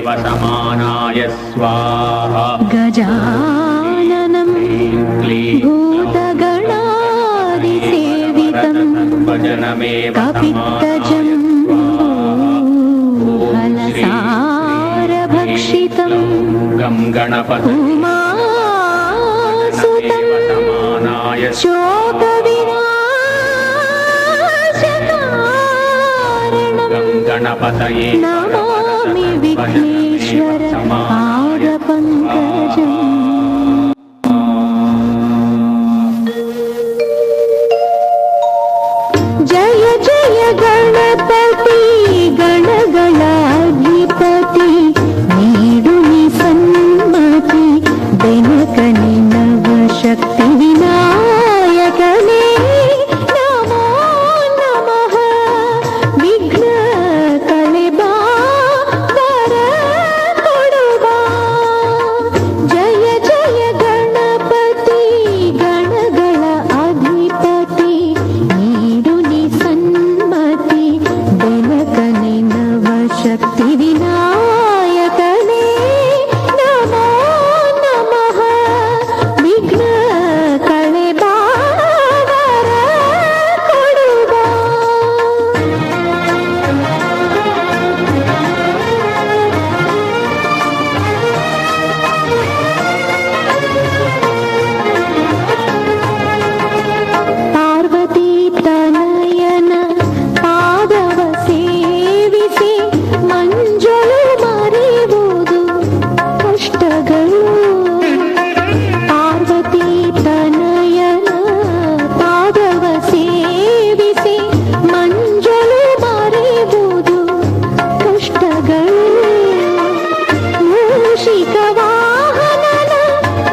समानाय स्वाहा गजाननं भूतगणादिसेवितं कपित्तजं फलसारभक्षितं उमासुतं शोकविनाशकारणं नमामि विघ्नेश्वर पादपङ्कजम्। जय जय गणपति गणगणाधिपति नीडुनि सन्मति बेनकनि नवशक्ति विनायकने नमो नमः विघ्न कलेबा वर कोडुबा। जय जय गणपति गणಗಳ अधिपति नीडुनि सन्मति बेनकनि नवशक्ति विनायकने नमो नमः विघ्न कलेबा वर कोडुबा। ಪಾರ್ವತಿ ತನಯನ ಪಾದವ ಸೇವಿಸಿ ಮಂಜುಳು ಮರೆಯುವುದು ಕಷ್ಟಗಳು. ಪಾರ್ವತಿ ತನಯನ ಪಾದವ ಸೇವಿಸಿ ಮಂಜುಳು ಮರೆಯುವುದು ಕಷ್ಟಗಳು. ಮೂಷಿಕ ವಾಹನನ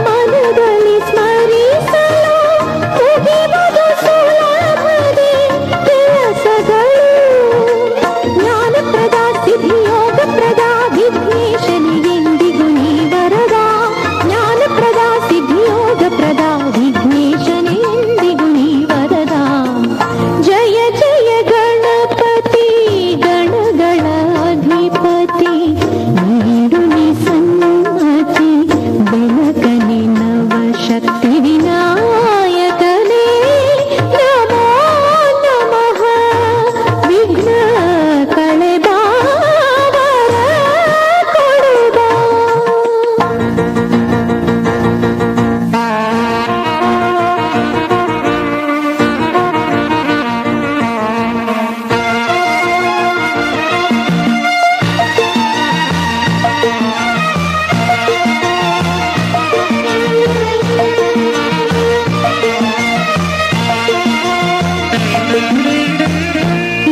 ಮನದಲ್ಲಿ ಸ್ಮರಿಸಲು ಮುಗಿವುದು ಸುಲಭದೆ ಕೆಲಸಗಳು. ಜ್ಞಾನಪ್ರದ ಸಿದ್ಧಿಯೋಗಪ್ರದ ವಿಘ್ನೇಶನಿಗೆಂದಿಗೂ ನೀ ವರದ. ಜ್ಞಾನಪ್ರದ ಸಿದ್ಧಿಯೋಗಪ್ರದ ವಿಘ್ನೇಶನೆಂದಿಗೂ ನೀ ವರದ. ಜಯ ಜಯ ಗಣಪತಿ ಗಣಗಳ ಅಧಿಪತಿ ನೀಡುನಿ ಸನ್ಮತಿ ಬೆಳಕನೆ ನವಶಕ್ತಿ ವಿನಾಯಕನೇ ನಮೋ ನಮಃ ವಿಘ್ನ ಕಳೆಬಾ ವರ ಕೊಡುಬಾ.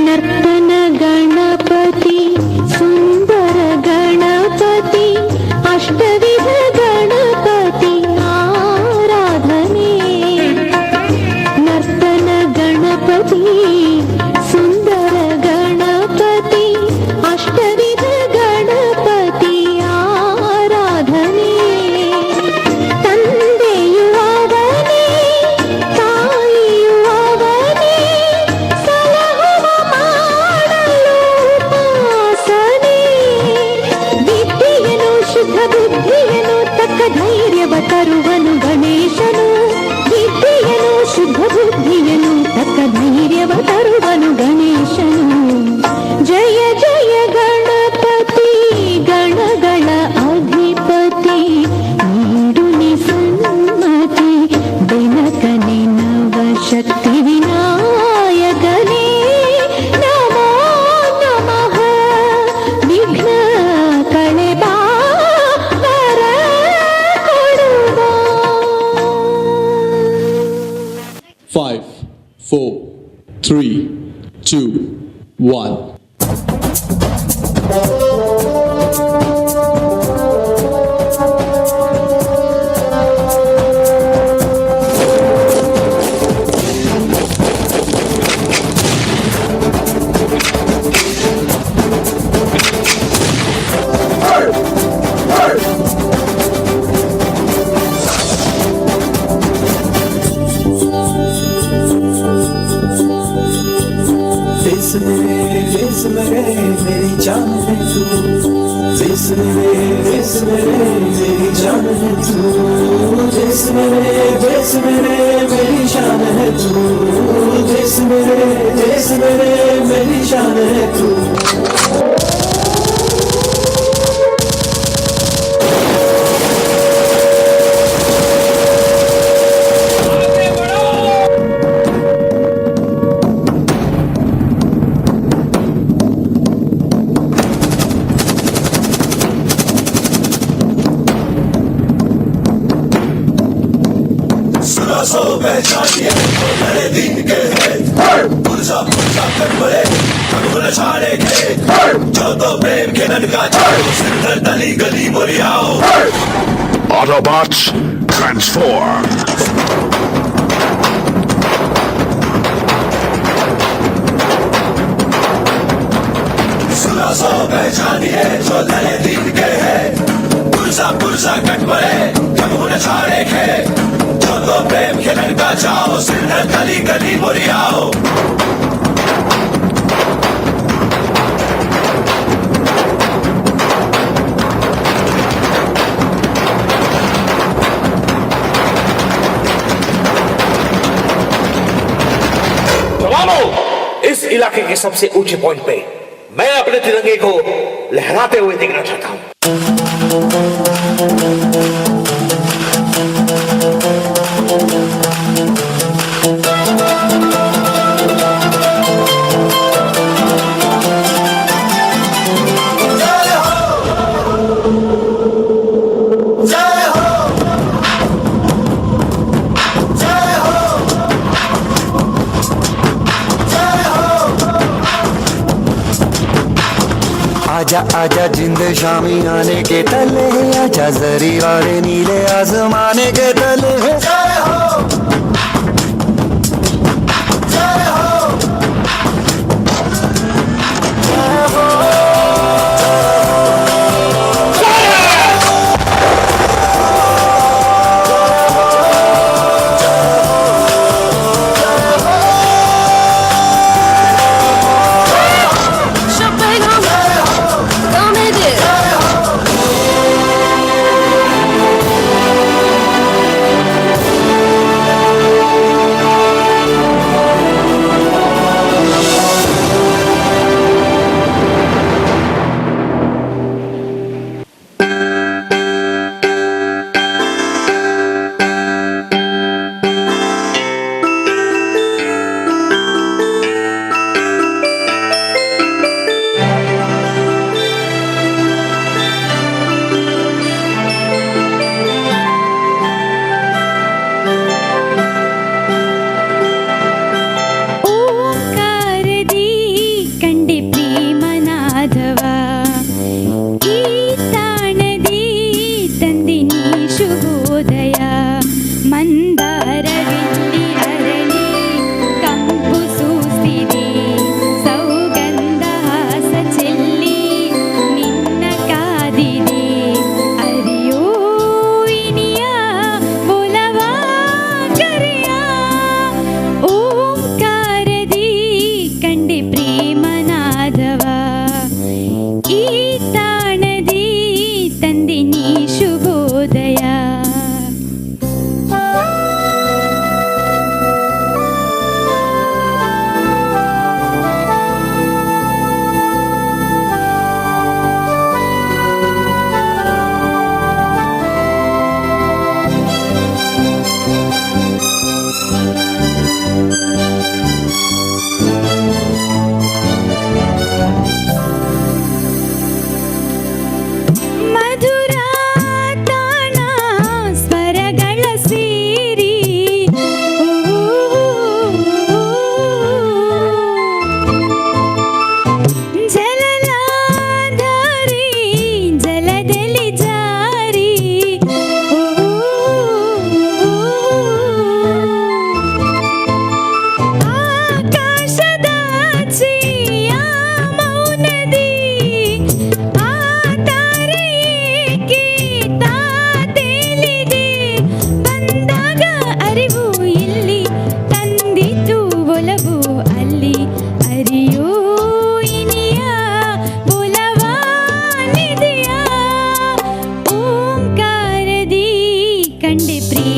ನರ್ತನ ಗಣಪತಿ ಸುಂದರ ಗಣಪತಿ ಅಷ್ಟವಿಧ ಗಣಪತಿ ಆರಾಧನೆ. ನರ್ತನ ಗಣಪತಿ ಸುಂದರ ಗಣಪತಿ ಅಷ್ಟವಿಧ ಗಣಪತಿ ಆರಾಧನೆ. ತಂದೆಯು ಅವನೇ ತಾಯಿಯು ಅವನೇ ಸಲಹುವ ಮಾಡಲು ಉಪಾಸನೆ. ವಿದ್ಯೆಯನು ಶುದ್ಧ ಬುದ್ಧಿಯನು ತಕ್ಕ ಧೈರ್ಯವ ತರುವನು ಗಣೇಶನು. ವಿದ್ಯೆಯನು ಶುದ್ಧ ಬುದ್ಧಿಯನು ತಕ್ಕ ಧೈರ್ಯವ ತರುವನು ಗಣೇಶನು. ಜಯ ಜಯ ಗಣಪತಿ ಗಣಗಳ ಅಧಿಪತಿ ನೀಡುನಿ ಸನ್ಮತಿ ಬೆನಕನೆ ನವಶಕ್ತಿ ವಿನಾಯಕನೇ ನಮೋ ನಮಃ ವಿಘ್ನ ಕಳೆಬಾ ವರ ಕೊಡುಬಾ. 5, 4, 3, 2, 1. This मेरे मेरी जान है तू, दिस मेरी जान है तू, देश मेरे मेरी शान है तू, देश मेरे मेरी शान है तू। सो पहचानिए नए दिन के हैं, पुरसा कर बड़े कब छाड़े के, जो तो प्रेम के नन का चारो सिर गली गली बोलियाओ। Autobots, transform! सो पहचानिए जो नए दिन के हैं, पुरसा कट बड़े कब छाड़े के, जो तो प्रेम के नन का चाहो सिर गली गली बोलियाओ। इस इलाके के सबसे ऊंचे पॉइंट पे मैं अपने तिरंगे को लहराते हुए देखना चाहता हूं। आजा आजा जिंद शामी आने के तले, आजा जरी वाले नीले आसमाने के तले। जय हो जय हो जय हो।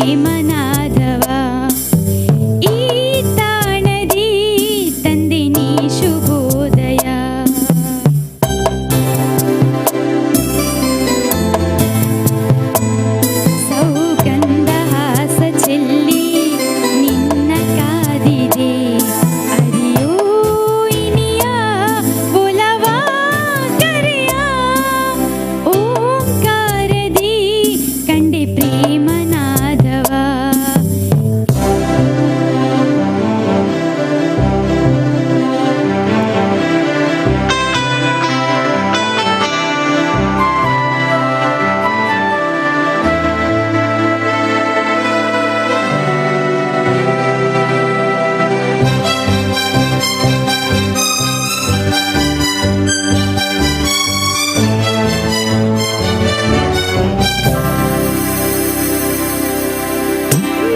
ಪ್ರೇಮನಾದವ ಈ ತಾಣದಿ ತಂದಿನಿ ಶುಭೋದಯ ಸೌಗಂಧ ಹಾಸ ಚೆಲ್ಲಿ ನಿನ್ನ ಕಾದಿದೆ ಅರಿಯೋ ಇನಿಯ ಒಲವ ಕರೆಯ ಓಂಕಾರದಿ ಕಂಡೆ ಪ್ರೇಮನಾದವ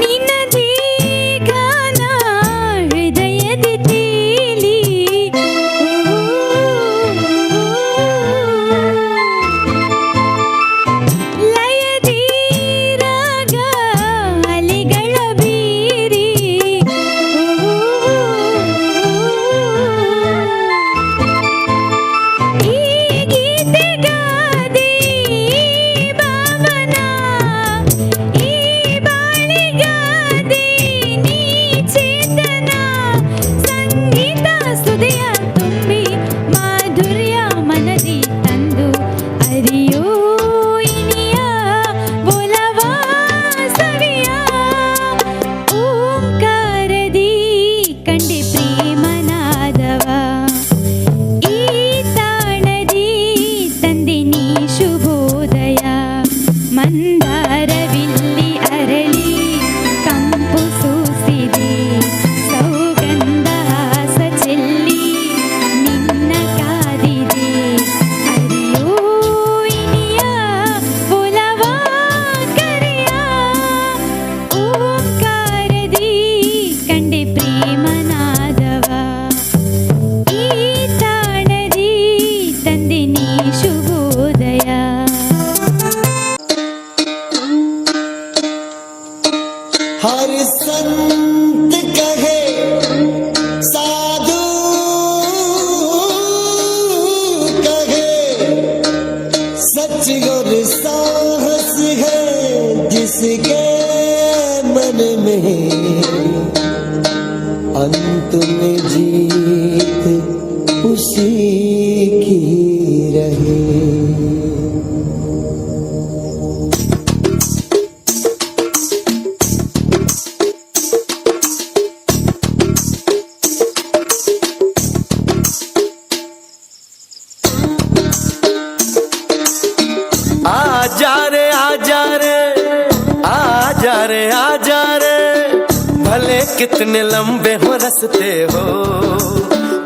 ನಿನ್ನದೇ ಗಾನ ಹೃದಯದಿ ತೇಲಿ ಲಯದಿ ರಾಗ ಅಲೆಗಳ ಬೀರಿ ಈ ಗೀತೆಗಾದೆ ಭಾವನ ಈ ಬಾಳಿಗಾದೆ ನೀ ಚೇತನ ಸಂಗೀತ ಸುದೆಯ ತುಂಬಿ ಮಾಧುರ್ಯ ಮನದಿ ತಂದು ಅರಿಯೋ ಇನಿಯ ಒಲವ ಸವಿಯ ಓಂಕಾರದಿ ಕಂಡೆ ಪ್ರೇಮನಾದವ ಈ ತಾಣದಿ ತಂದಿನಿ ಶುಭೋದಯ ಮಂದಾರವಿಲ್ಲಿ ಅರಳಿ ಕಂಪು ಸೂಸಿದೆ ಸೌಗಂಧ ಹಾಸ ಚೆಲ್ಲಿ ನಿನ್ನ ಕಾದಿದೆ ಅರಿಯೋ ಇನಿಯ ಒಲವ ಕರೆಯ ಓಂಕಾರದಿ ಕಂಡೆ ಪ್ರೇಮನಾದವ ಈ ತಾಣದಿ ತಂದಿನಿ ಶುಭೋದಯ हर संत कहे साधु कहे सच और साहस है जिसके मन में अंत में जीत उसी की रहे आजा रे आजा रे आजा रे आजा रे भले कितने लंबे हो रस्ते हो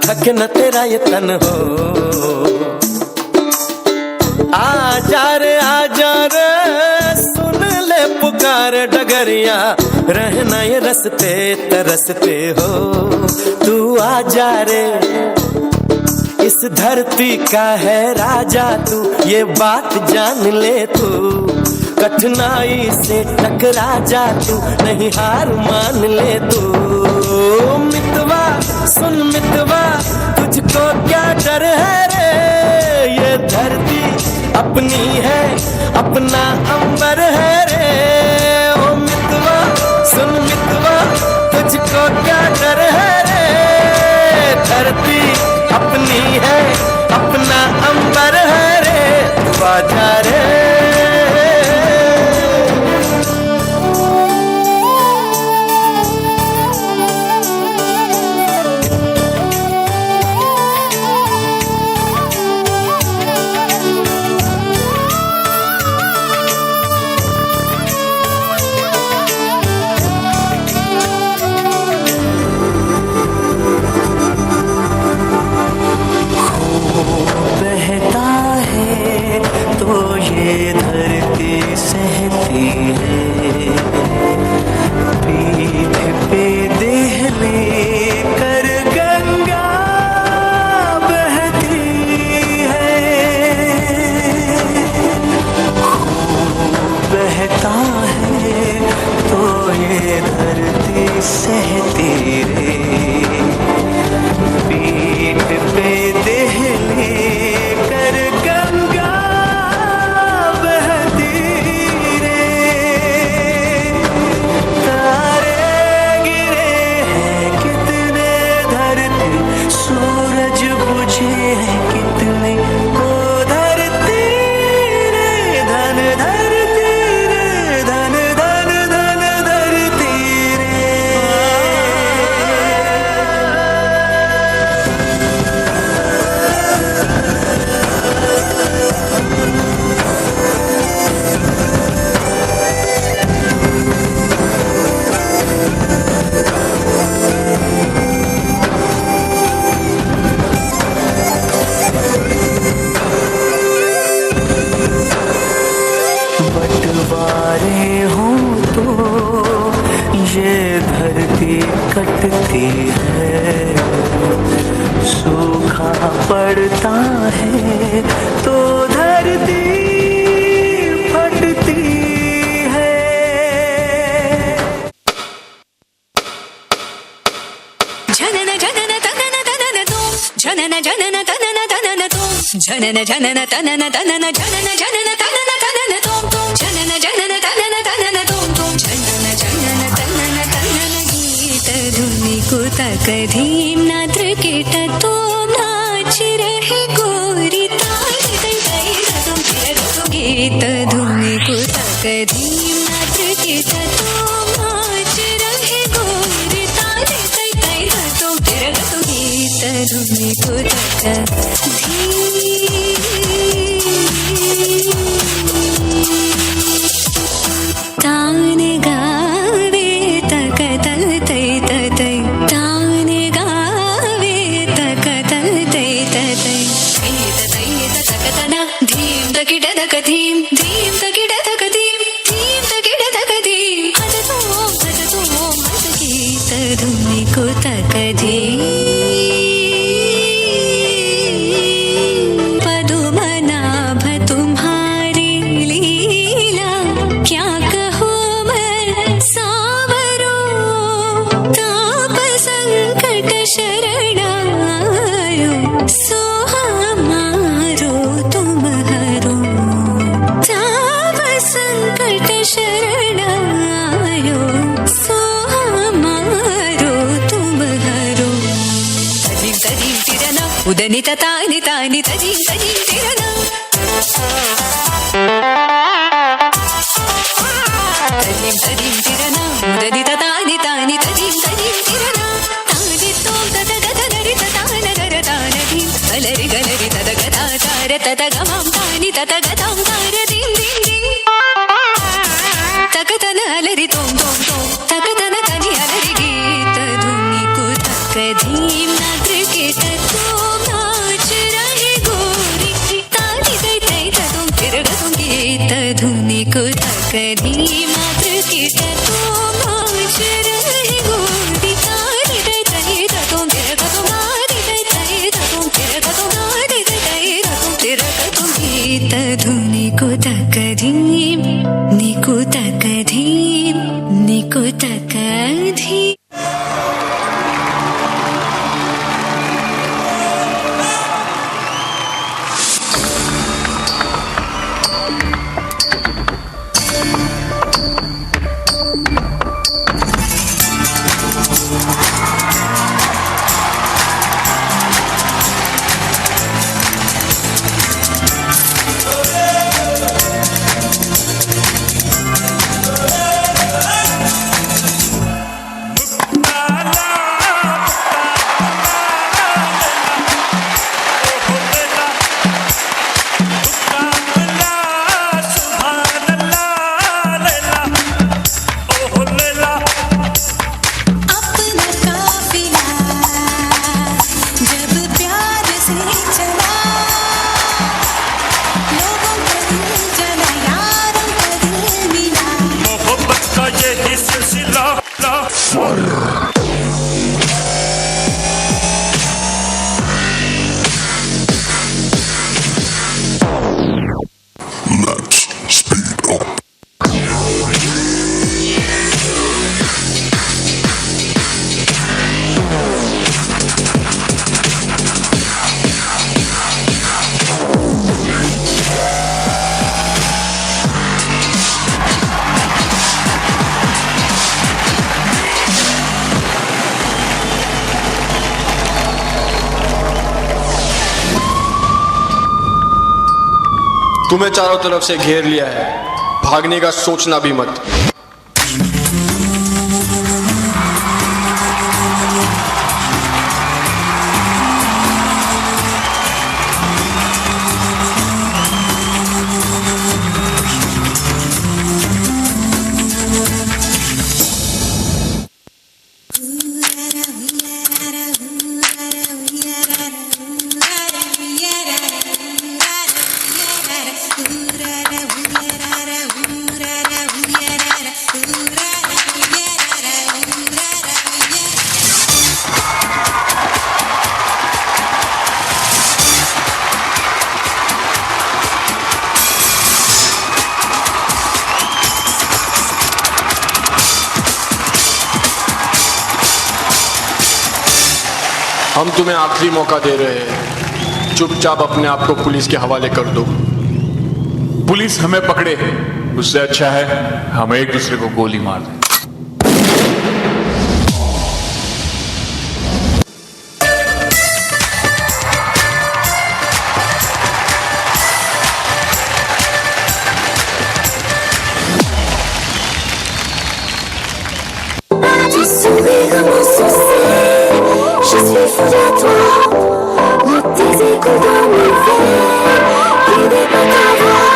थके न तेरा ये तन हो आजा रे सुन ले पुकार डगरिया रहना ये रस्ते तरसते हो तू आजा रे इस धरती का है राजा तू ये बात जान ले तू कठिनाई से टकरा जा तू नहीं हार मान ले तू मितवा सुन मितवा तुझको क्या डर है रे ये धरती अपनी है अपना अंबर है रे ओ मितवा सुन मितवा तुझको क्या डर है रे धरती अपनी है अपना अंबर है रे तू आजा रे ये धरती सहती रे, पीठ पे देहली कर गंगा बहती रे। तारे गिरे हैं कितने धरती, सूरज बुझे हैं कितने, ओ धरती रे धन धरती रे, धन धन धन धरती रे। बंटवारे हों तो ये धरती कटती है, सूखा पड़ता है तो धरती फटती है। जनन जनन तनन तनन तुम, जनन जनन तनन तनन तुम, जनन जनन तनन तनन, जनन जनन तनन तनन तुम तुम, जनन जनन तनन तनन तुम तुम, जनन जनन तनन तनन। गीत धुनि कुतक धीम नात्र कीट तुम नाच रहे गोरी ताल तै तै तुम फिर तुम। गीत धुनि कुतक धीम नात्र कीट तुम नाच रहे गोरी ताल तै तै तुम फिर तुम। गीत धुनि कुतक तान गावे तक तल तै तै, तान गावे तक तल तै तै। गीत तै तक तना धीम तकिड तक धीम, धीम तकिड तक धीम, धीम तकिड तक धीम। हज तो हज गीत धुनि कुतक धीम। पदुमनाभ तुम्हारी लीला क्या कहूँ मैं सावरो, ताप संकट शरणायो सो हमारो तुम हरो। ताप संकट शरणायो सो हमारो तुम हरो। तजीम तजीम तिरना उदनि तानि तानि, तजीम तजीम तिरना। तजीम तजीम तिरना उदनि तानि तानि, तजीम तजीम तिरना। तानि तोम तत गत दरि तान दर तान धीम, गलरि गलरि तत गता तार तत गमाम तानि तत गताम तार धीम धीम धीम। तक तन अलरि तोम तोम तोम, तक तन तनि अलरि। गीत धुनि कुतक धीम नात्र कीट तुम नाच रहे गोरी ताली तै तै तुम फिर तुम। गीत धुनि कुतक धीम नात्र कीट तुम नाच रहे गोरी ताली तै तै तुम फिर तुम। नारी तै तै तुम फिर तुम, नारी तै तै तुम फिर तुम। गीत धुनि कुतक धीम निकुतक धीम, निकुतक धीम। Let's speed up. तुम्हें चारों तरफ से घेर लिया है, भागने का सोचना भी मत। हम तुम्हें आखिरी मौका दे रहे हैं, चुपचाप अपने आप को पुलिस के हवाले कर दो। पुलिस हमें पकड़े, उससे अच्छा है हम एक दूसरे को गोली मार दें। Je suis fou de toi, de tes échos dans mes veines, il n'est pas ta voix,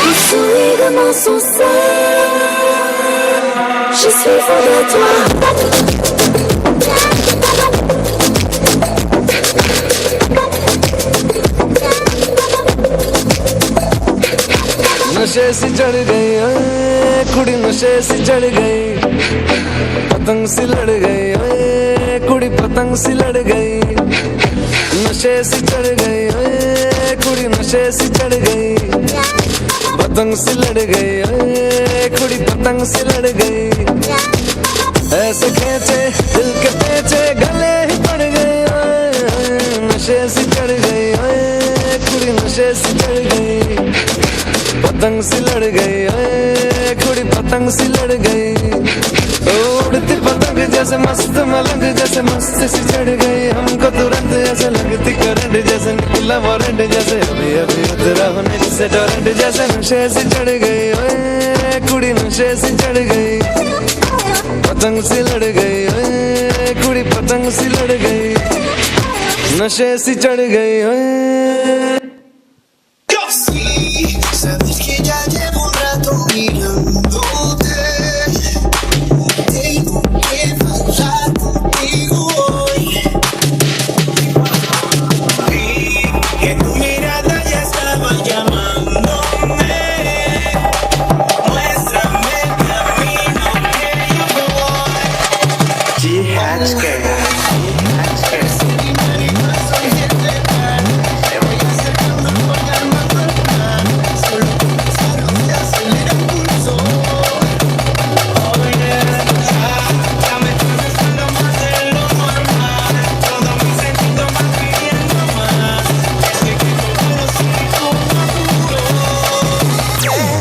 le sourire de mon sourcil. Je suis fou de toi. नशे से चढ़ गई ओए कुड़ी, नशे से चढ़ गई, पतंग सी लड़ गई ओए कुड़ी, पतंग सी लड़ गई। नशे से चढ़ गई ओए कुड़ी, नशे से चढ़ गई, पतंग सी लड़ गई ओए कुड़ी, पतंग सी लड़ गई। ऐसे खींचे दिल के पेचे, गले ही पड़ गई ओए, नशे से चढ़ गई ओए कुड़ी, नशे से चढ़ गई, पतंग सी लड़ गई ओए कुड़ी, पतंग सी लड़ गई। उड़ती पतंग जैसे मस्त मलंग, जैसे मस्त सी चढ़ गई, हमको तुरंत ऐसे लगती करंट, जैसे निकला वारंट, जैसे अभी अभी उतरा होने जैसे टोरेंट, जैसे नशे से चढ़ गई ओए कुड़ी, नशे से चढ़ गई, पतंग सी लड़ गई ओए कुड़ी, पतंग सी लड़ गई, नशे से चढ़ गई ओए। Sabes que ya llevo un rato mirándote, tengo que hablar contigo hoy. Vi que tu mirada ya estaba llamándome, muéstrame el camino que yo voy. G-Hatch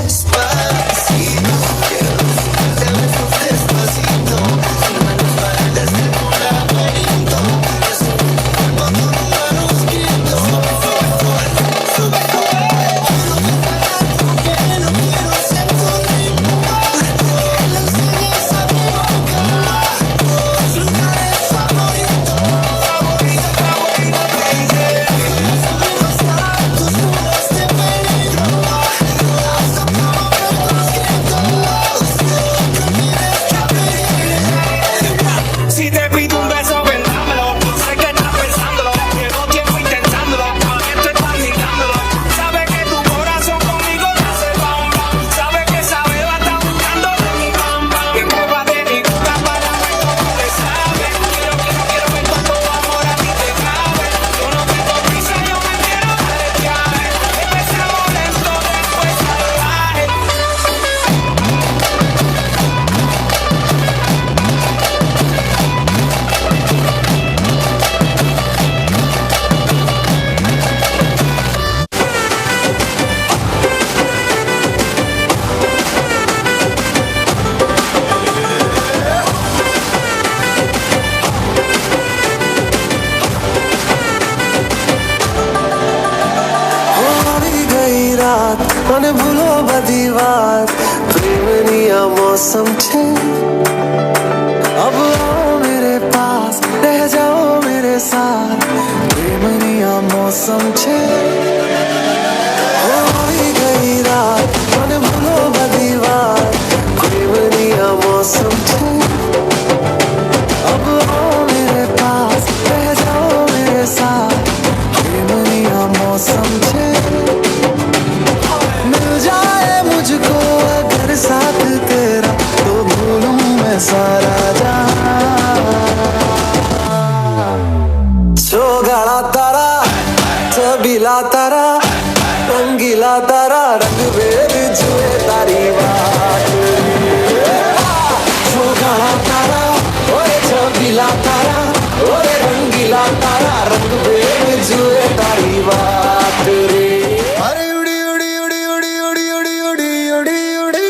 despacito, quiero besarte despacito, sin manos para desdemorar. મને ભૂલો બધી વાત પ્રેમની આ મૌસમ છે अब आओ मेरे पास रह जाओ मेरे साथ प्रेमनी आ मौसम छे होई गई रात मन भूलो बधी बात प्रेमनी आ मौसम छे अब आओ मेरे पास रह जाओ मेरे साथ प्रेमनी आ मौसम छे मिल जाए मुझको अगर साथ तेरा तो भूलूं मैं सारा गाड़ा तारा छबीला तारा रंगीला तारा रंग बेर जुए तारी बात गाड़ा तारा ओए छबीला तारा ओए रंगीला तारा रंग बेर जुए तारी बात रे अरे उड़ी उड़ी उड़ी उड़ी उड़ी उड़ी उड़ी उड़ी उड़ी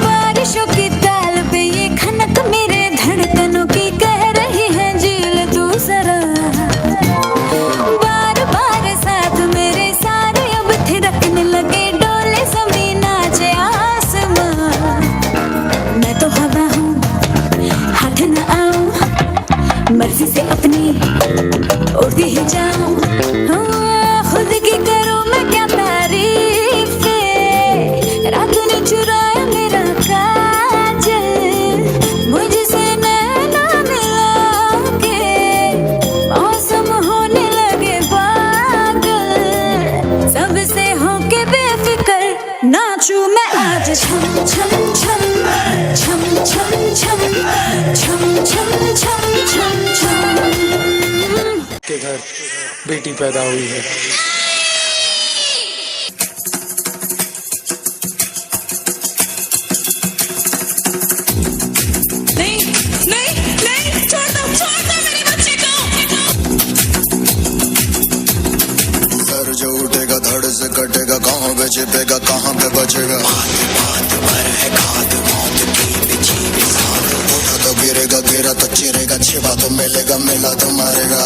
बारिशों की ताल पे ये खनक मेरे धड़कनों की कह रही है झील तू जरा बार बार साथ मेरे सारे अब थिरकने लगे डोले जमीन नाचे आसमां मैं तो हवा हूँ हाथ न आऊं मर्जी से अपनी उड़ती ही जाऊं खुद की करूं मैं क्या तारीफ रात ने चुराया मेरा काजल मुझसे नैना मिला के मौसम होने लगे पागल सबसे होके बेफिक्र नाचूं मैं आज छम छम छम छम छम छम छम छम छम छम छम के घर बेटी पैदा हुई है कटेगा कहाँ पे छिपेगा कहाँ पे बचेगा उठा तो गिरेगा गिरा तो चिरेगा छिपा तो मिलेगा मिला तो मारेगा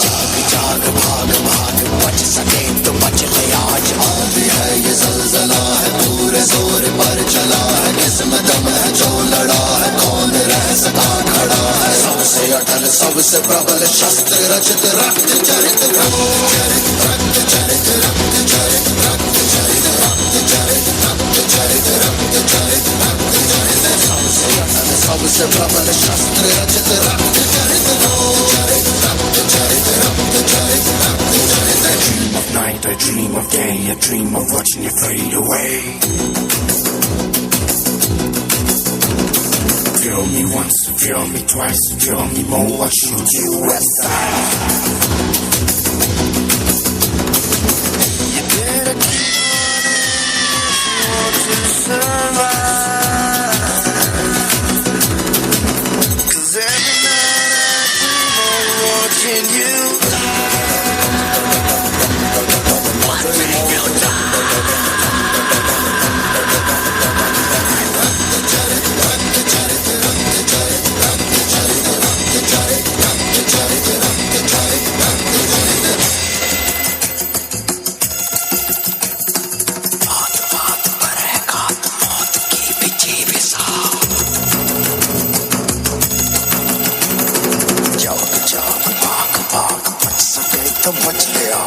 जाग भाग भाग बच सके तो बच ले आज आंधी है ये ज़लज़ला है पूरे जोर पर चला है किस्मत दम है जो लड़ा है कौन रह सका खड़ा है सबसे अटल सबसे प्रबल शस्त्र रचित रक्त चरित सबसे प्रबल शस्त्र night, I dream of day, I dream of watching you fade away. Feel me once, feel me twice, feel me more, I shoot you aside. You better keep on to survive. 'Cause every night I dream of watching you बच गया।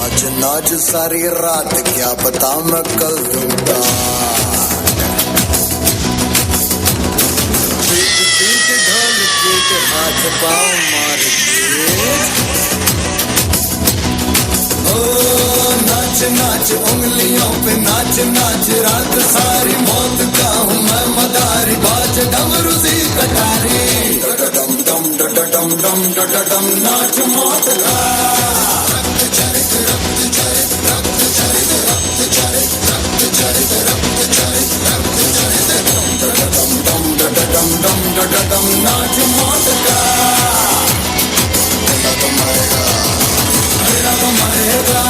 नाच नाच सारी रात, क्या पता मैं कल दूंगा। पीट पीट ढोल पीट हाथ पाँव मार नाच नाच उंगलियों पे नाच नाच, रात सारी मौत का हूँ मैं मदारी, बाज डमरू सी कटारी, डम डम डम डम डम डम नाच मौत का। रक्त चरित रक्त चरित रक्त चरित रक्त चरित रक्त चरित रक्त चरित रक्त चरित डम डम डम डम डम डम नाच मौत का। मेरा तो मरेगा, मेरा तो मरेगा,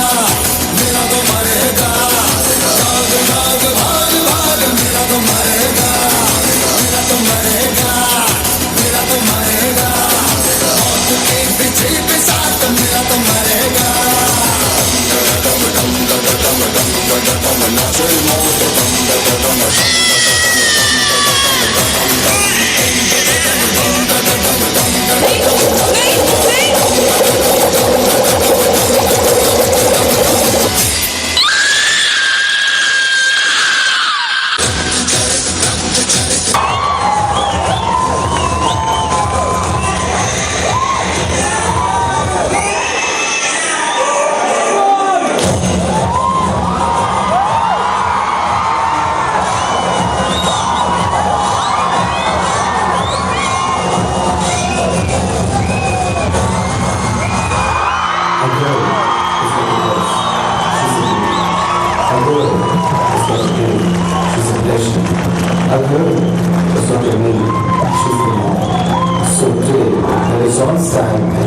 मेरा तो मरेगा, भाग भाग भाग भाग, मेरा तो मरेगा, मेरा तो मरेगा, मेरा तो मरेगा, मौत के पीछे के साथ मेरा तो मरेगा। डम डम डम डम डम डम नाचे मौत डम डम डम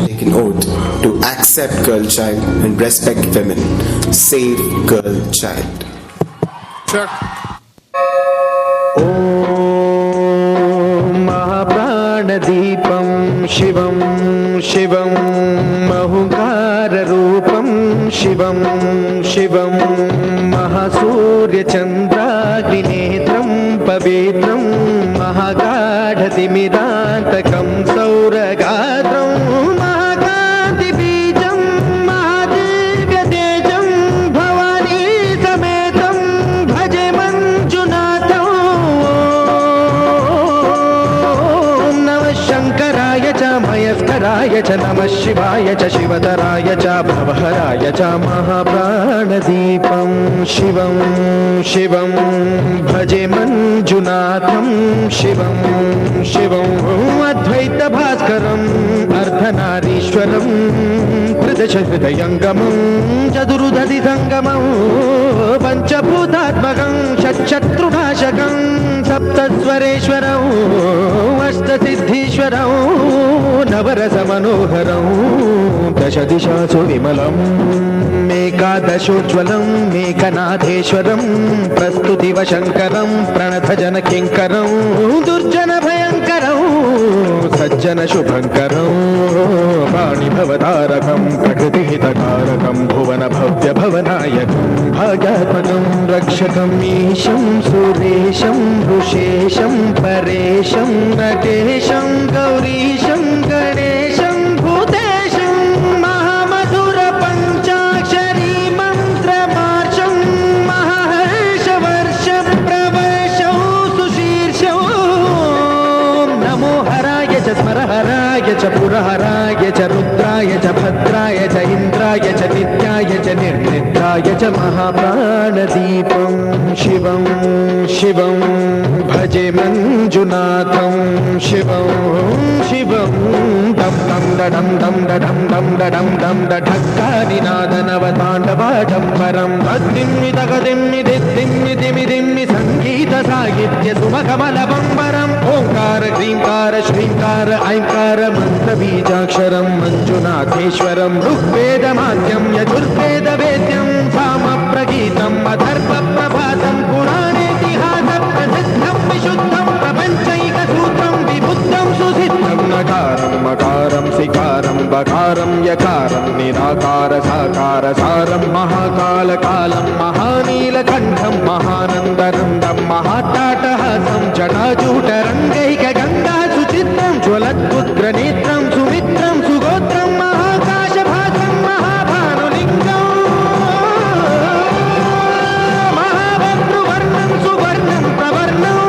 Take an oath to accept girl child and respect women. Save girl child. Check. Om Mahapranadipam Shivam Shivam Mahukararupam Shivam Shivam Mahasurya Chandragninetram Pavitram Mahagadhatimirantakam Sauragadram Mahakandi Bijam Mahadivya Tejam Bhavani Sametam Bhaje Manjunatham. Om Namah Shankaraya Cha Mayaskaraya Cha Namah Shivaya Cha Shivataraya Cha Bhavaharaya Cha Mahapranadipam Shivam Shivam Bhaje Manjunatham Shivam Shivam Advaita Bhaskaram Ardhanarishwaram Pradesha Hridayangamam Chadurudhadi Sangamam Panchabhutatmakam Shatshatrunashakam Saptaswareshwaram Ashtasiddhishwaram Navarasa Manoharam Dashadishasu Vimalam Mekadashojwalam Mekanadheshwaram Prastutiva Shankaram Pranatha Kinkaram Durjana Bhayankaram Sajjana Shubhankaram Pani Bhavatarakam Prakriti Hitakarakam Bhuvana Bhavya Bhavanayakam Bhagyatmakam Rakshakam Isham Suresham Rushesham Paresham Natesham Gaurisham Ganesham Bhutesham Mahamadura Pancha पुरहराय च रुद्राय च भद्राय च इन्द्राय च नित्याय च निर्निद्राय च महाप्राणदीपं शिवं शिवं भजे मंजुनाथं शिवं शिवं डम डम डम डम डम डम डम डम ढक्कानिनादनवताण्डवाडम्बरं तद्दिम्मि तगदिम्मि दिद्दिम्मि दिमि दिम्मि संगीत साहित्य सुमकमलबम्बरम् ओंकार ह्रींकार श्रींकार ऐंकार मन्त्रबीजाक्षरं मंजुनाथेश्वरं ऋग्वेदमाद्यं यजुर्वेदवेद्यं सामप्रगीतम् अथर्वप्रभातं पुराणेतिहास प्रसिद्धं विशुद्धं प्रपञ्चैकसूत्रं विबुद्धं सुसिद्धं नकारं मकारं सिकारं बकारं यकारं निराकार साकार सारं महाकालकालं महानीलकण्ठं महानन्दनन्दं महाट्टाटहासं जटाजूटरङ्गैकगङ्गा सुचित्रं ज्वलद्रुद्रनेत्रं सुमित्रं सुगोत्रं महाकाशभासं महाभानुलिङ्गं महाभद्रुवर्णं सुवर्णं प्रवर्णं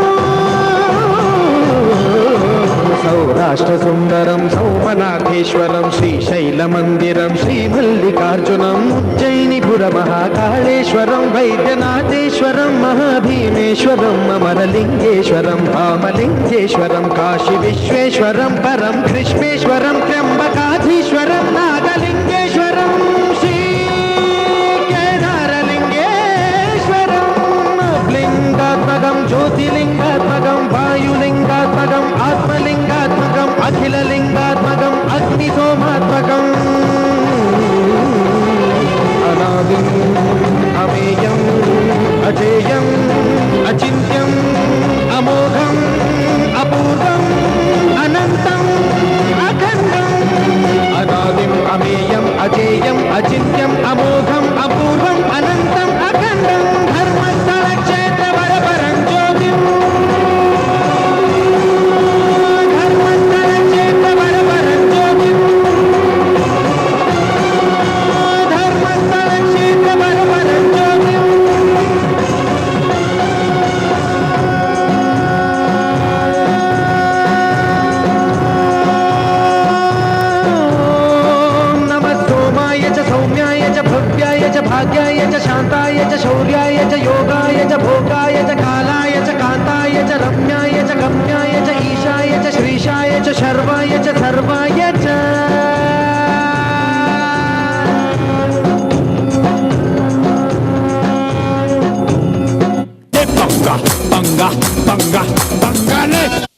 सौराष्ट्रसुन्दरं सौमनाथेश्वरं श्रीशैलमन्दिरं श्रीमल्लिकार्जुनम् उज्जयिनीपुरमहाकाळेश्वरं वैद्यनाथेश्वरं महाभीमेश्वरम् अमरलिङ्गेश्वरं रामलिङ्गेश्वरं काशीविश्वेश्वरं परं कृष्णेश्वरं त्र्यम्बकाधीश्वरं नागलिङ्गेश्वरं श्रीकेदारलिङ्गेश्वरं लिङ्गात्मकं ज्योतिलिङ्गात्मकं वायुलिङ्गात्मकम् आत्मलिङ्गात्मकम् अखिललिङ्गात्मकम् अग्निसोमात्मकम् अनादिम् अमेयम् अजेयम् अचिन्त्यम् अमोघम् अपूर्वम् अनन्तम् अखण्डम् अनादिम् अमेयम् अजेयम् अचिन्त्यम् अमोघम् अपूर्वम् अनन्तम् अखण्डम् धर्मस्थलक्षेत्रवरपरं ज्योतिम् भाग्याय च शान्ताय च शौर्याय च योगाय च भोगाय च कालाय च कान्ताय च रम्याय च गम्याय च ईशाय च श्रीशाय च शर्वाय च सर्वाय च Banga, banga, banga, bangale.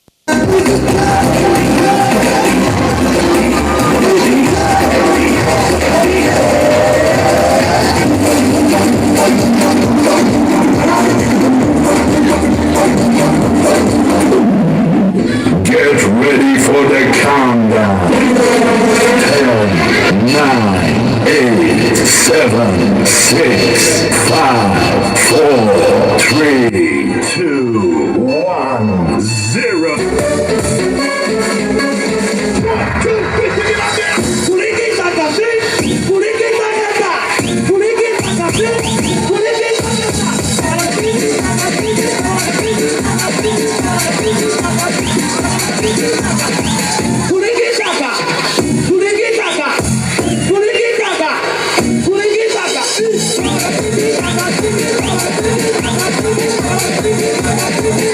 Get ready for the countdown. 10, 9, 8, 7, 6, 5, 4, 3, 2, 1, 0. Thank you.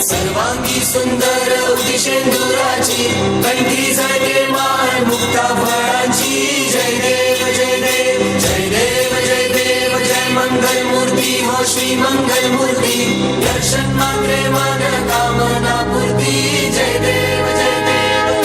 सर्वांगी सुंदर उदिशेंदुराची कंठी झळके माय मुक्ता फळाची जय देव जय देव जय देव जय देव जय मंगल मूर्ती हो श्री मंगल मूर्ती दर्शन मात्रे मन कामना पूर्ती जय देव जय देव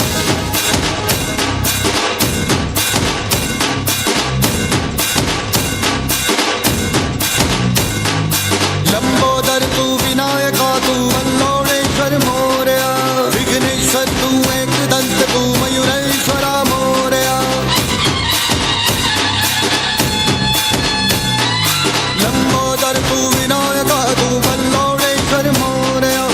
लंबोदर तू विनायका तू वल्लोळेश्वर मोरया विघ्नेश्वर तू एकदंत तू मयुरेश्वरा मोरया लंबोदर तू विनायका तू वल्लोळेश्वर मोरया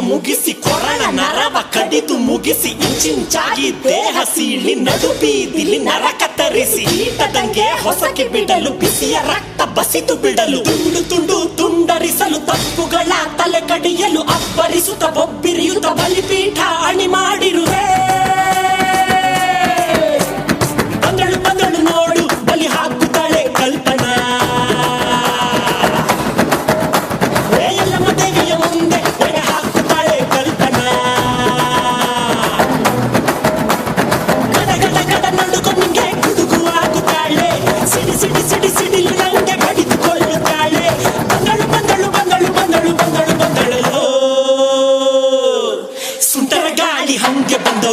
ಮುಗಿಸಿ ಕೊರಳ ನರವ ಕಡಿದು ಮುಗಿಸಿ ಇಂಚಿಂಚಾಗಿ ದೇಹ ಸೀಳಿ ನಡು ಬೀದಿಲಿ ನರ ಕತ್ತರಿಸಿ ಈಟದಂಗೆ ಹೊಸಕಿ ಬಿಡಲು ಬಿಸಿಯ ರಕ್ತ ಬಸಿದು ಬಿಡಲು ತುಂಡು ತುಂಡು ತುಂಡರಿಸಲು ತಪ್ಪುಗಳ ತಲೆ ಕಡಿಯಲು ಅಬ್ಬರಿಸುತ್ತ ಬೊಬ್ಬಿರಿಯುತ್ತ ಬಲಿಪೀಠ ಅಣಿ ಮಾಡಿರುವೆ. ಬಂದಳು ಬಂದಳು ನೋಡು ಬಲಿ ಹಾಕುತ್ತಾಳೆ ಕಲ್ಪನಾ. ದೇವಿಯ ಮುಂದೆ ಒಡೆ ಹಾಕುತ್ತಾಳೆ ಕಲ್ಪನಾ. ಗಡ ಗಡ ಗಡ ನಡುಕೊನಿಗೆ ಗುಡುಗು ಆಗುತ್ತಾಳೆ. ಸಿಡಿ ಸಿಡಿ ಸಿಡಿ ಸಿಡಿಲು ನಂಗೆ ಬಡಿದುಕೊಳ್ಳುತ್ತಾಳೆ. ಬಂದಳು ಬಂದಳು ಬಂದಳು ಬಂದಳು ಬಂದಳು ಬಂದಳು ಸುಂಟರ ಗಾಳಿ ಹಂಗೆ ಬಂದಳು.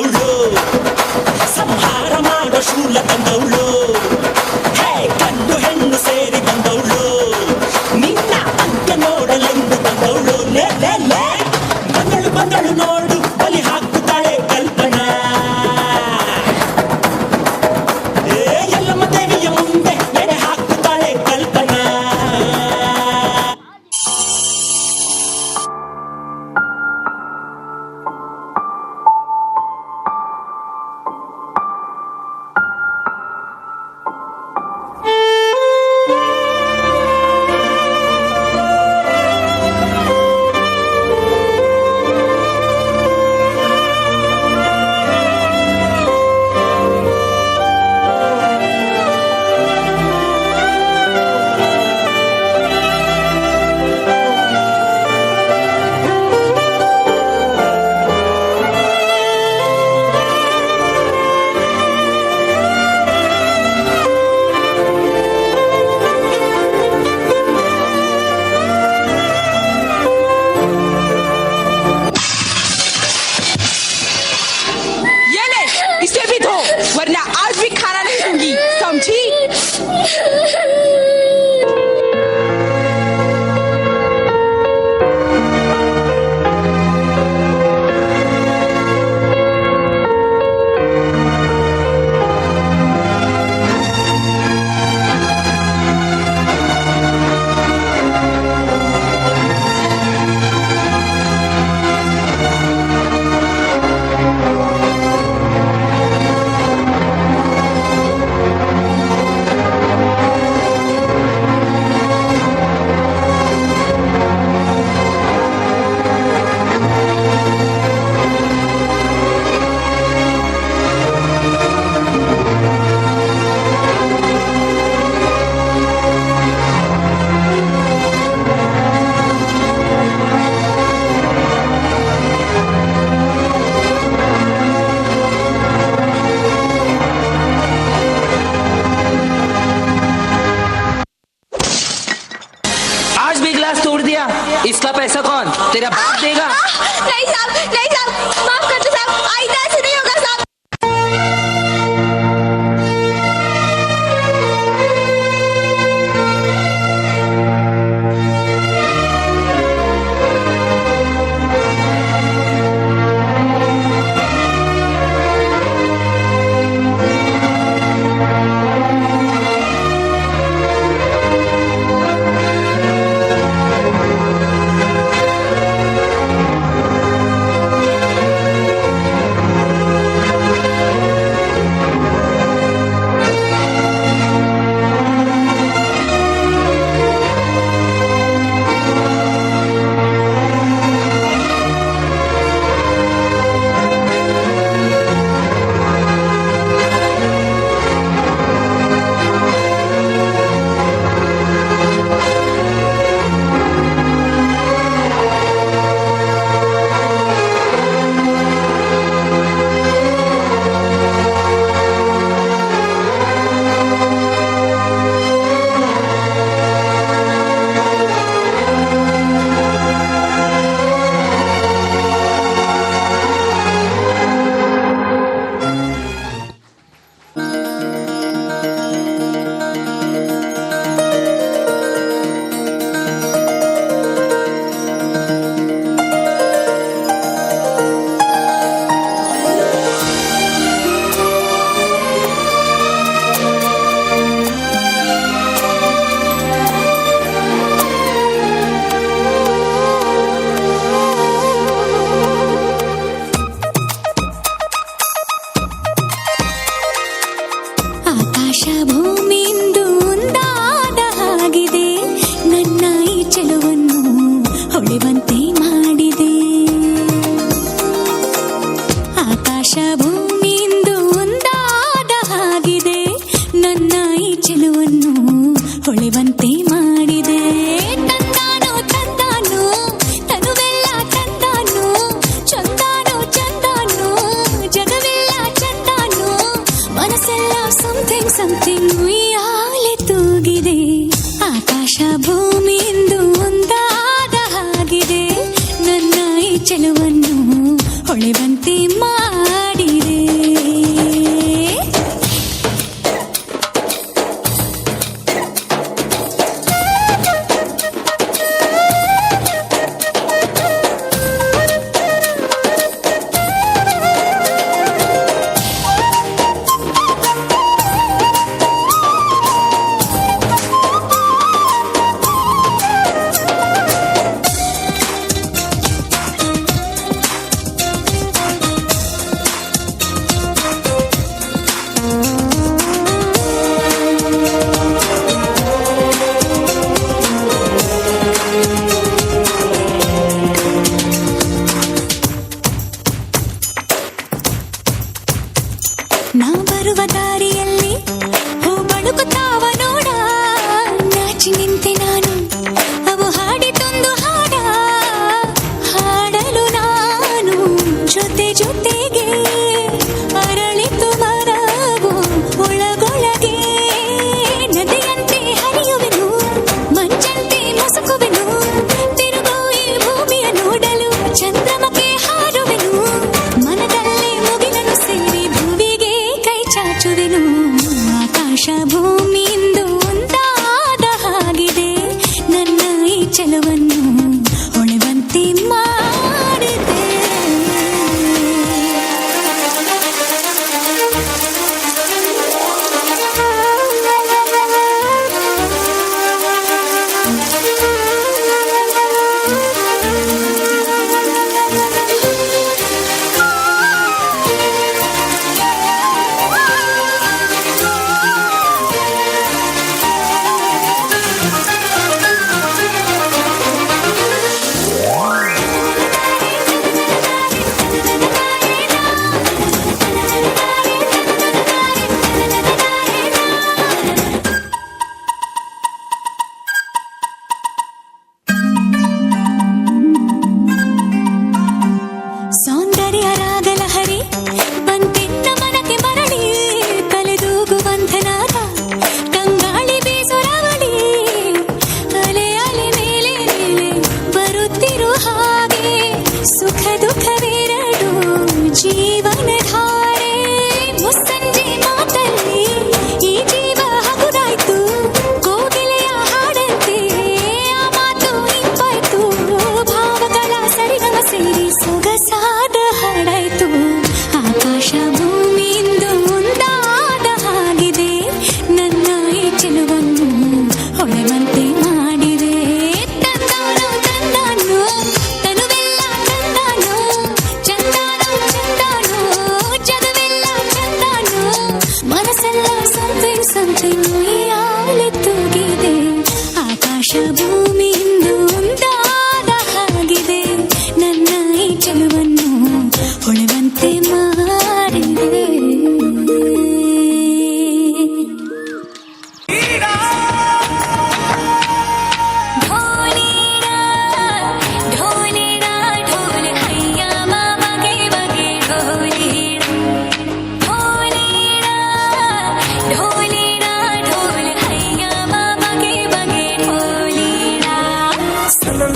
गिलास तोड़ दिया, इसका पैसा कौन? तेरा बाप देगा? नहीं साहब, नहीं साहब, माफ कर दो साहब, आइंदा ऐसे नहीं होगा साहब।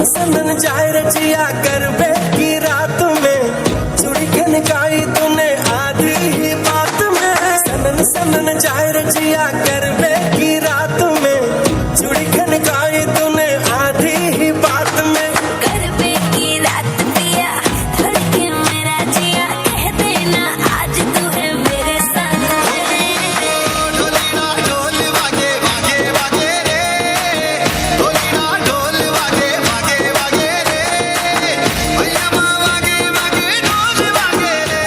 सनन जाए रचिया गरबे की रात में चूड़ी खनकाई तूने आधी ही बात में। सनन सनन जाए रचिया गरबे की रात में चूड़ी खनकाई तूने आधी ही बात में। गरबे की रात पिया धड़के मेरा जिया कह देना आज तू है मेरे साथ। ढोली ना ढोल वागे वागे वागे रे, ढोली ना ढोल वागे वागे वागे रे, भैया माँ वागे वागे ढोल वागे रे,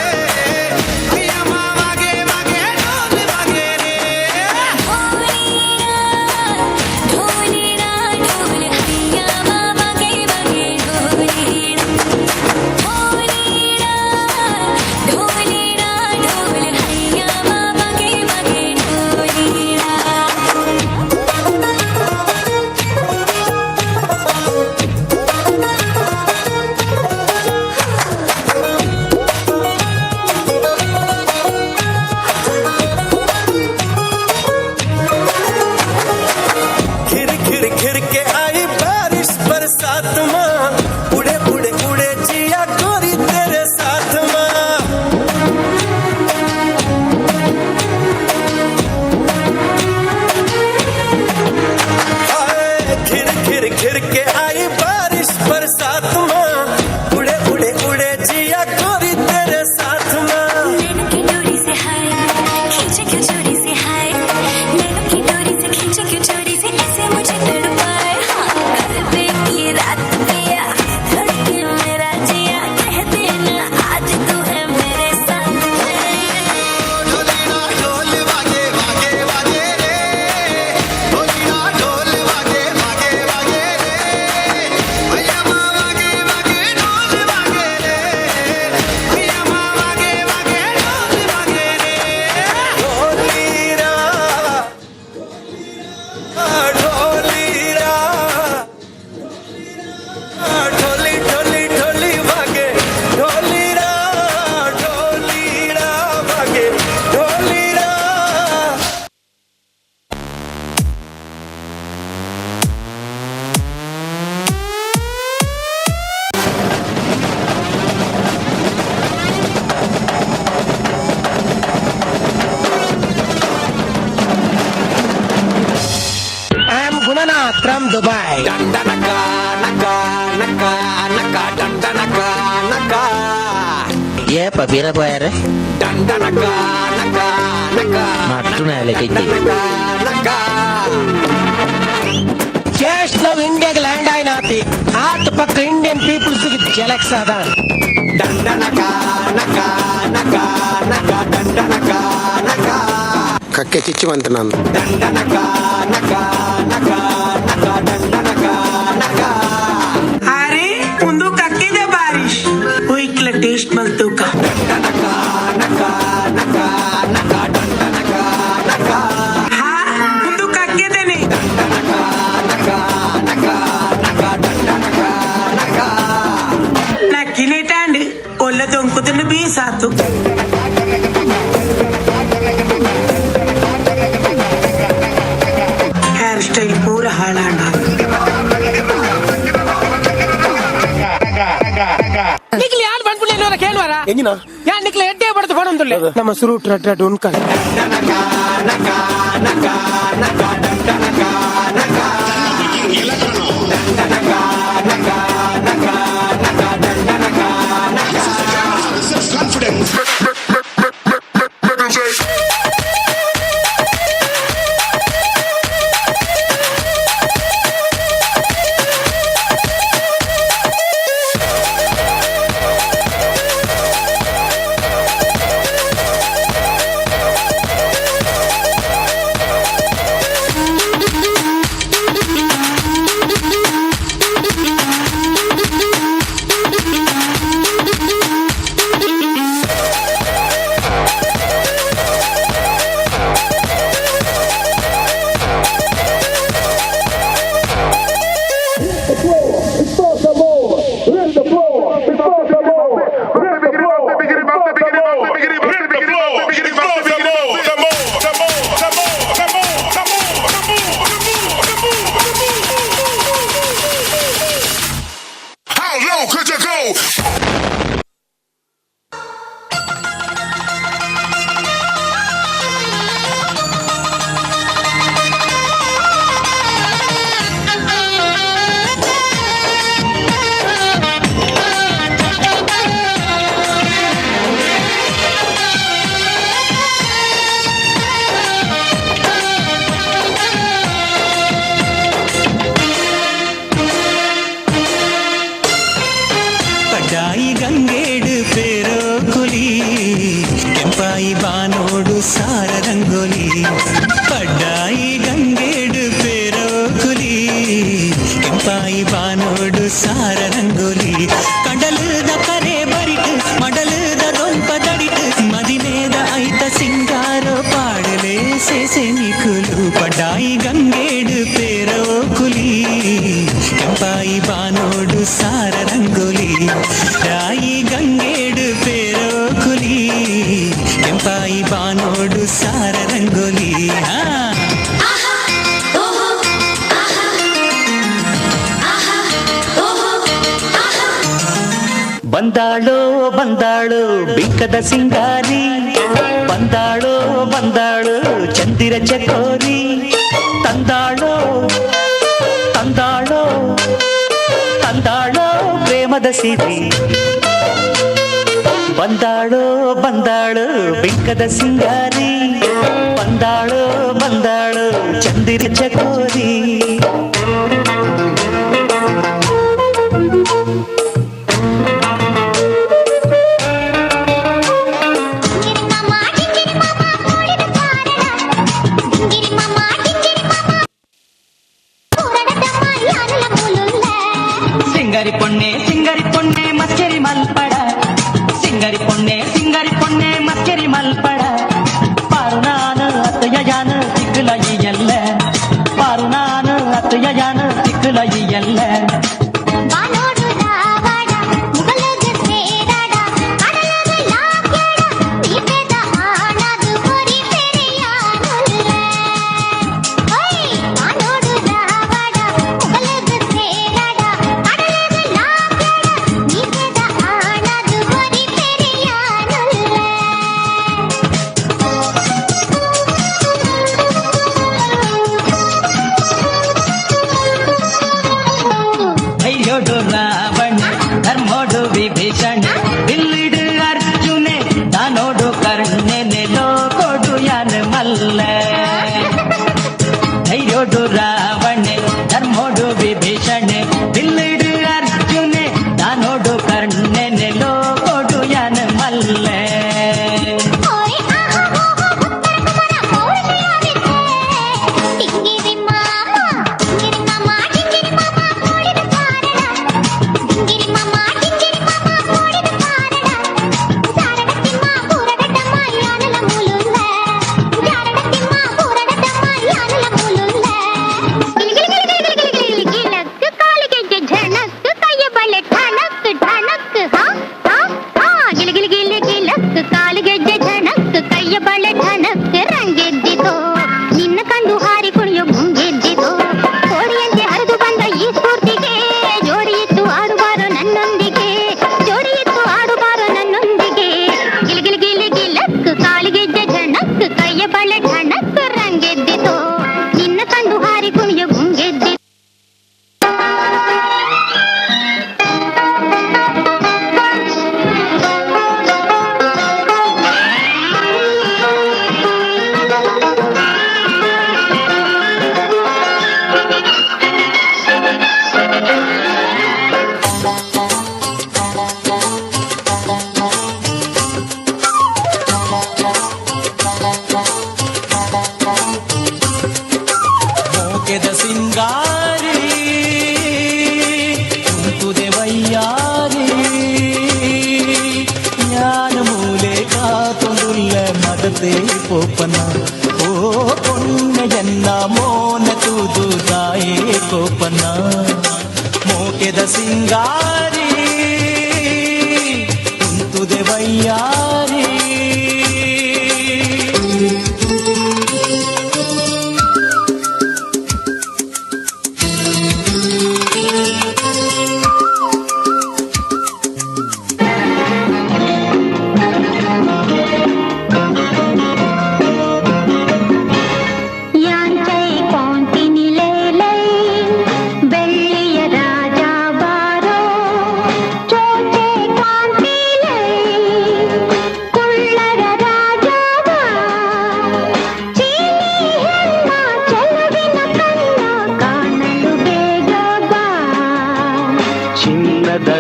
भैया माँ वागे वागे ढोल वागे रे। ढोली ना ढोल हैया मामा के बगे ढोली ना ढोली ना ढोल हैया मामा के बगे ढोली ना। खिर खिर खिर के आई बारिश बरसात माँ उड़े उड़े उड़े जिया गोरी तेरे साथ माँ। आए खिर खिर खिर के आई बारिश बरसात माँ उड़े उड़े उड़े जिया गोरी तेरे साथ माँ। नैनों की डोरी से हाय खींचे क्यों चोरी से हाय, नैनों की डोरी से खींचे क्यों चोरी से ऐसे मुझे तड़पाए। हाँ गरबे की रात पिया धड़के मेरा जिया कह देना आज तू है मेरे साथ। ढोली ना ढोल वागे वागे वागे रे, ढोली ना ढोल वागे वागे वागे रे, भैया माँ वागे वागे ढोल वागे रे, भैया माँ वागे वागे ढोल वागे रे। ढोलीरा ढोलीरा ढोली ढोली ढोली भागे ढोलीरा ढोलीरा भागे ढोलीरा। I am Gunanath from Dubai. ये पबीरा बॉय रे మట్టునేలకి జస్ట్ లవ్ ఇండియాకి ల్యాండ్ అయినది ఆట్ పక్క ఇండియన్ పీపుల్స్ కి జలక్ సాధాన్ కక్కే చిచ్చుమంటున్నాను. अरे उंदू कक्की दे बारिश वो इकला टेस्ट मलतू का। हाँ उंदू कक्के दे नहीं ना किने टांड ओल्ला तो उनको तो नबी सातु। हेयर स्टाइल पूरा हालाना ನಿಕ್ಲಿ ಯಾರು ಬಂದ್ಬಿಟ್ಟು ಎಲ್ಲಾರ ಕೇಳುವಾರ ಎಂಜಿನ ಯಾ ನಿಕ್ಲಿ ಎಡ್ಡೆ ಬಡದು ಫೋನ್ ನಮ್ಮ ಸುರು ಟ್ರಟ್ ಉನ್ಕ ಪಡ್ಡಾಯಿ ಗಂಗೇಡು ಪೇರೋ ಕುಲಿ ಕೆಂಪಾಯಿ ಬಾನೋಡು ಸಾರ ರಂಗೋಲಿ ಪಡ್ಡಾಯಿ ಗಂಗೇಡು ಪೇರೋ ಕುಲಿ ಕೆಂಪಾಯಿ ಬಾನೋಡು ಸಾರ ರಂಗೋಲಿ ಕಂಡಲದ ಕರೆ ಬರಿಟು ಮಡಲದ ದೊಂಪ ದಡಿಟು ಮದಿಮೇದ ಐತ ಸಿಂಗಾರೋ ಪಾಡಲೇ ಸೇಸೆ ನಿಕುಲು ಪಡ್ಡಾಯಿ ಗಂಗೇಡು ಪೇರೋ ಕುಲಿ ಕೆಂಪಾಯಿ ಬಾನೋಡು ಸಾರ ರಂಗೋಲಿ ರಾಯಿ ಗಂಗೇಡು ಪೇರೋ ಕುಲಿ ಕೆಂಪಾಯಿ ಬಾನೋಡು ಸಾರ ರಂಗೋಲಿ ಬಂದಾಳೋ ಬಂದಾಳು ಬಿಂಕದ ಸಿಂಗಾರಿ ಬಂದಾಳೋ ಬಂದಾಳು ಚಂದಿರ ಚಕೋರಿ ತಂದಾಳೋ ತಂದಾಳೋ ತಂದಾಳೋ ಪ್ರೇಮದ ಸಿರಿ ಬಂದಾಳೋ ಬಂದಾಳು ಬಿಂಕದ ಸಿಂಗಾರಿ ಬಂದಾಳೋ ಬಂದಾಳು ಚಂದಿರ ಚಕೋರಿ సింగరి పొన్నే మస్కెరి మల్పడ సింగరి పొన్నే మస్కెరి మల్పడ పారు నాను అత్తయ్యను తిక్కులయ్యల్ల పారు నాను అత్తయ్యను తిక్కులయ్యల్ల ಕೋಪನ ಓ ಪೊನ್ನೆಯನ್ನ ಮೋನ ತೂದುದಾಯೇ ಕೋಪನ ಮೋಕೆದ ಸಿಂಗಾರಿ ಕುಂತುದೆ ವಯ್ಯಾರಿ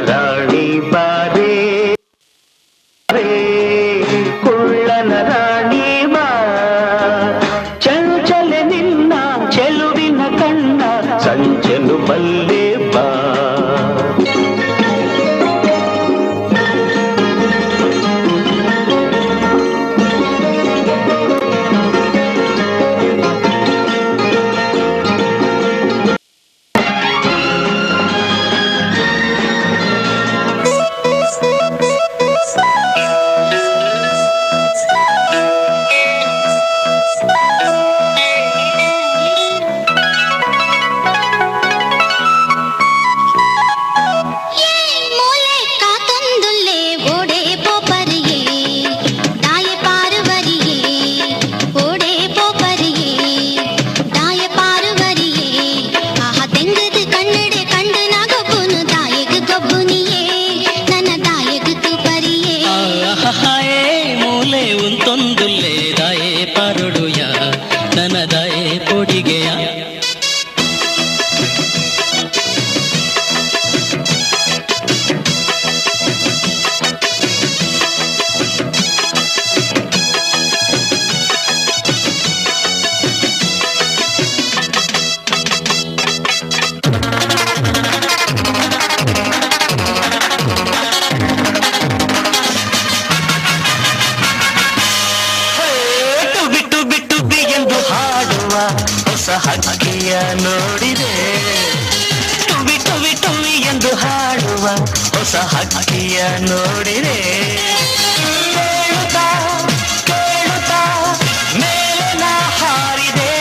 ರಾಣಿ ಬಾರೇ ಕುಳ್ಳನ ರಾಣಿ ಬಾ ಚಂಚಲ ನಿನ್ನ ಚೆಲುವಿನ ಕಣ್ಣ ಸಂಚಲು ಬಲ್ಲೆ ಬಾ ಹಕ್ಕಿಯ ನೋಡಿದೆ ಟುವಿ ಟುವಿ ಟುವಿ ಎಂದು ಹಾಡುವ ಹೊಸ ಹಕ್ಕಿಯ ನೋಡಿದೆ ಕೇಳುತ್ತಾ ಕೇಳುತ್ತಾ ಮೇಲೆ ನಾ ಹಾರಿದೆ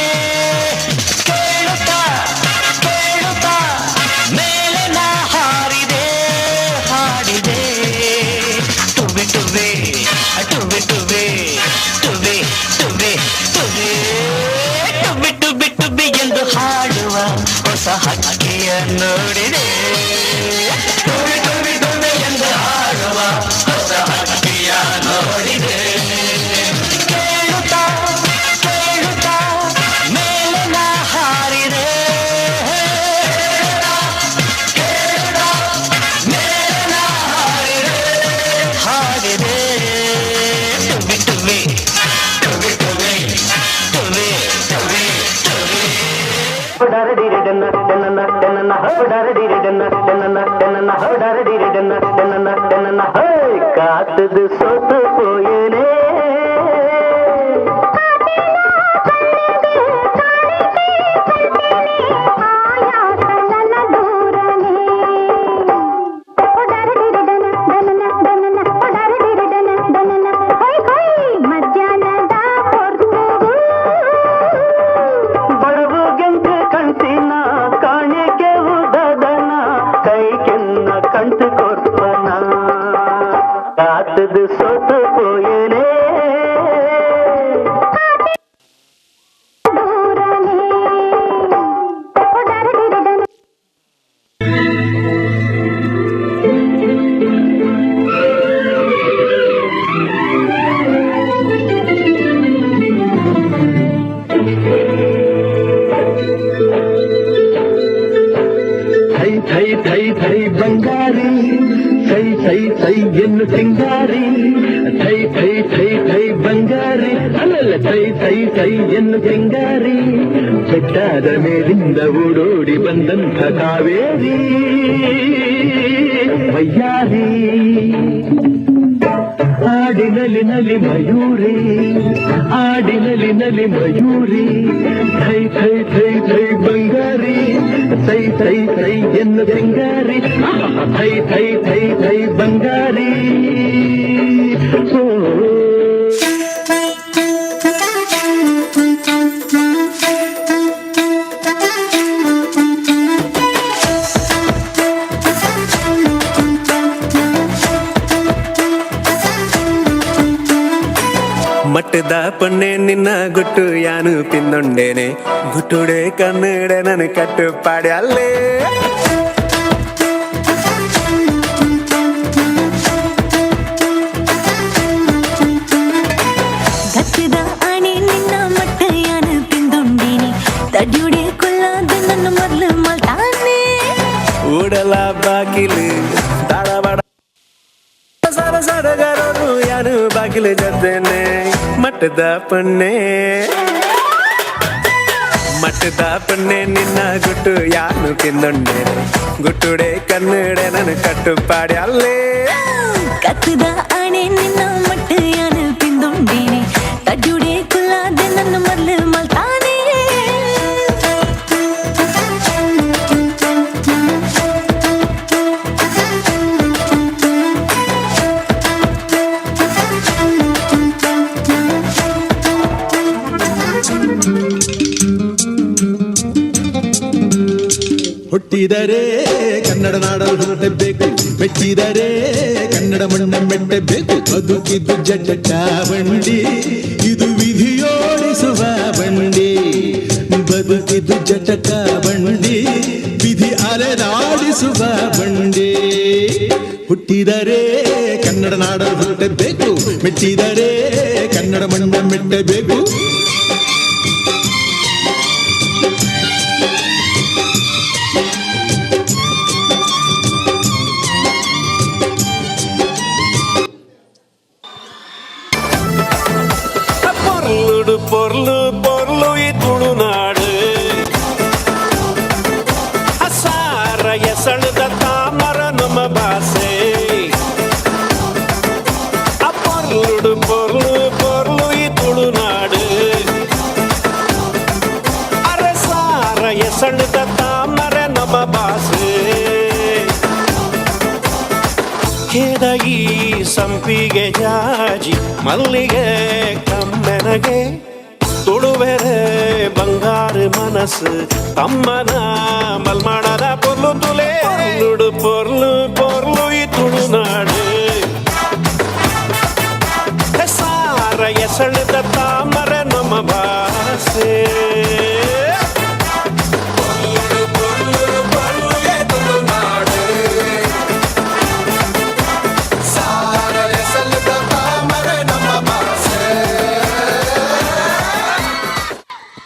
ಕೇಳುತ್ತಾ ಕೇಳುತ್ತಾ ಮೇಲೆ ನಾ ಹಾರಿದೆ ಹಾಡಿದೆ ಟುವಿ ಟುವಿ ಟುವಿ ಟುವಿ ಟುವಿ ಟುವಿ ಟುವಿ ಬಿಟ್ಟು ಬಿಟ್ಟು ಎಂದು ಹಾಡುವ ಹೊಸ ಹಕ್ಕಿಯ ನೋಡಿದೆ ಟುವಿ ಟುವಿ ಟುವಿ ಎಂದು ಹಾಡುವ ಹೊಸ ಹಕ್ಕಿಯ ನೋಡಿದೆ ಕೇಳುತ್ತಾ ಕೇಳುತ್ತಾ ಮೇಲೆ ನಾ ಹಾರಿದೆ ಕೇಳುತ್ತಾ ಮೇಲೆ ನಾ ಹಾರಿದೆ ಹಾಡಿದೆ ಟುವಿ ಟುವಿ ಟುವಿ ಟುವಿ ಟುವಿ காத்தது சொத்து போயனே காத்தது சொத்து போயனே ಥೈ ಥೈ ಥೈ ಥೈ ಬಂಗಾರಿ ಸೈ ಸೈ ಸೈ ಎನ್ನು ಸಿಂಗಾರಿ ಥೈ ಥೈ ಥೈ ಥೈ ಬಂಗಾರಿ ಅಲ್ಲಲ್ಲ ಥೈ ಥೈ ಥೈ ಎನ್ನು ಸಿಂಗಾರಿ ಬೆಟ್ಟದ ಮೇಲಿಂದ ಓಡೋಡಿ ಬಂದಂಥ ಕಾವೇರಿ ವಯ್ಯಾರಿ ಆಡಿನಲಿ ನಲಿ ಮಯೂರಿ ಆಡಿನಲಿ ನಲಿ ಮಯೂರಿ ಥೈ ಥೈ ಥೈ ಥೈ ಬಂಗಾರಿ ಸೈ ಸೈ ಸೈ ಎನ್ನು ಸಿಂಗಾರಿ ಥೈ ಥೈ ಥೈ ಥೈ ಬಂಗಾರಿ ಮಟ್ಟದ ಪೊನ್ನೆ ನಿನ್ನ ಗುಟ್ಟು ಯಾನು ಪಿನ್ನೊಂಡೇನೆ ಗುಟ್ಟುಡೆ ಕನ್ನಡ ನನ್ ಕಟ್ಟುಪಾಡಿ ಅಲ್ಲೇ ಗಟ್ಟದ ಆಣೆ ನಿನ್ನ ಮಟ್ಟ ಯಾನು ಪಿಂದೊಂಡೇನೆ ತಡಿಯುಡೆ ಕೊಲ್ಲಾದ ನನ್ನ ಮೊದಲು ಮಲ್ತಾನೆ ಊಡಲ ಬಾಗಿಲು ತಾಳಬಾಡ ಸರ ಸಡಗರರು ಯಾನು ಬಾಗಿಲು ಜದ್ದೇನೆ ಮಟ್ಟದ ಪಣ್ಣೆ ನಿನ್ನ ಗುಟ್ಟು ಯಾನು ತಿಂದೊಂಡೆ ಗುಟ್ಟುಡೆ ಕನ್ನಡೆ ನನ್ನ ಕಟ್ಟುಪಾಡಿ ಅಲ್ಲೇ ಕತ್ತದ ಆಣೆ ನಿನ್ನ ಮಟ್ಟ ಯಾನು ತಿಂದೊಂಡೇನೆ ತಡ್ಡುಡೆ ಕುಲ್ಲಾದೆ ನನ್ನ ಮೊದಲು ಮಲ್ತಾನೆ ಹುಟ್ಟಿದರೆ ಕನ್ನಡ ನಾಡಲು ಹುಟ್ಟಬೇಕು ಮೆಚ್ಚಿದರೆ ಕನ್ನಡ ಮಣ್ಣ ಮೆಟ್ಟಬೇಕು ಬದುಕಿದ್ದು ಜಟ ಬಂಡಿ ಇದು ವಿಧಿಯೋಡಿಸುವ ಬಂಡಿ ಬದುಕಿದ್ದು ಜಟಕ ಬಂಡಿ ವಿಧಿ ಅಲೆದಾಡಿಸುವ ಬಂಡಿ ಹುಟ್ಟಿದರೆ ಕನ್ನಡ ನಾಡಲು ಹುಟ್ಟಬೇಕು ಮೆಚ್ಚಿದರೆ ಕನ್ನಡ ಮಣ್ಣ ಮೆಟ್ಟಬೇಕು பொருளு ಈ ತುಳುನಾಡು ಅಸಾರ ಎಸಳದ ತಾಮರ ನಮ್ಮ ಭಾಷೆ பொருளு ಈ ತುಳುನಾಡು ಅರಸಾರ ಎಸಳದ ತಾಮರ ನಮ್ಮ ಭಾಷೆ ಖೇದ ಈ ಸಂಪಿಗೆ ಜಾಜಿ ಮಲ್ಲಿಗೆ ಕಮ್ಮೆನಗೆ ತುಳುವೆರೆ ಬಂಗಾರ ಮನಸ್ಸು ತಮ್ಮನ ಮಲ್ಮಾಡದ ಪೊಲ್ಲು ತುಲೆ